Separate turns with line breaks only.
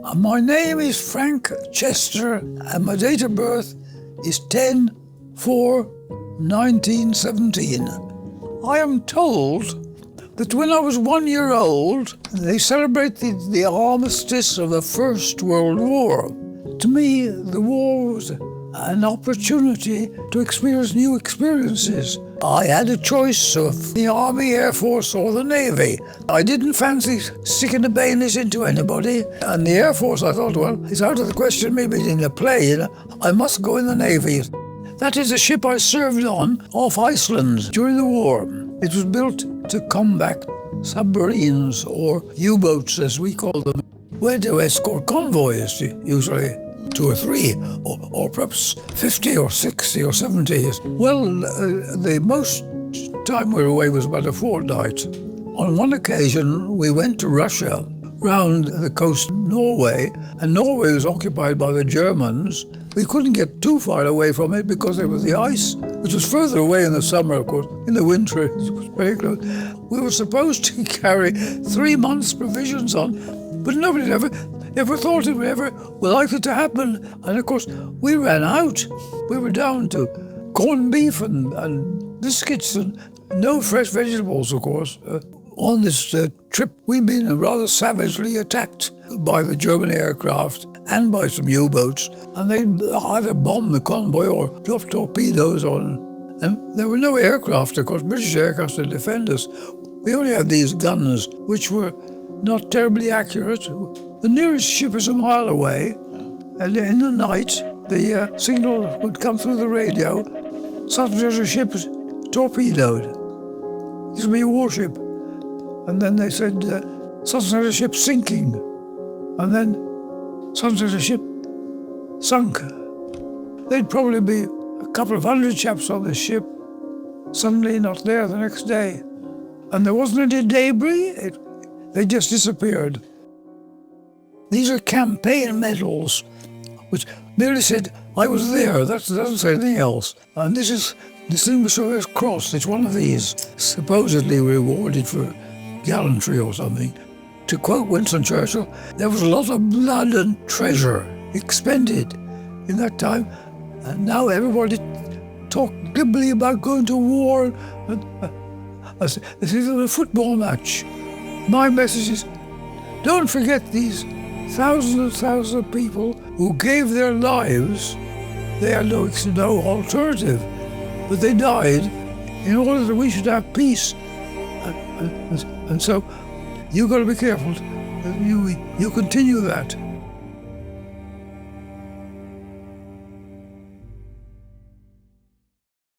My name is Frank Chester and my date of birth is 10/4/1917. I am told that when I was 1 year old, they celebrated the armistice of the First World War. To me, the war was an opportunity to experience new experiences. I had a choice of the Army, Air Force or the Navy. I didn't fancy sticking a bayonet into anybody, and the Air Force, I thought, well, it's out of the question me being in a plane. I must go in the Navy. That is the ship I served on off Iceland during the war. It was built to combat submarines or U-boats, as we call them. We had to escort convoys, usually 2 or 3, or perhaps 50 or 60 or 70. Well, the most time we were away was about a fortnight. On one occasion, we went to Russia, round the coast of Norway, and Norway was occupied by the Germans. We couldn't get too far away from it because there was the ice, which was further away in the summer, of course. In the winter, it was very close. We were supposed to carry 3 months' provisions on, but nobody ever thought it would ever likely to happen. And of course, we ran out. We were down to corned beef and biscuits and no fresh vegetables, of course. On this trip, we'd been rather savagely attacked by the German aircraft and by some U-boats, and they either bombed the convoy or dropped torpedoes on. And there were no aircraft, of course, British aircraft to defend us. We only had these guns, which were not terribly accurate. The nearest ship is a mile away, and in the night, the signal would come through the radio. Suddenly there's a ship torpedoed. This would be a warship. And then they said, suddenly there's a ship sinking. And then suddenly there's a ship sunk. There'd probably be a couple of hundred chaps on this ship, suddenly not there the next day. And there wasn't any debris, they just disappeared. These are campaign medals, which merely said, I was there, that doesn't say anything else. And this is Distinguished Service Cross, it's one of these, supposedly rewarded for gallantry or something. To quote Winston Churchill, there was a lot of blood and treasure expended in that time, and now everybody talk glibly about going to war. This is a football match. My message is, don't forget these thousands and thousands of people who gave their lives. They had no alternative, but they died in order that we should have peace. And so you've got to be careful that you continue that.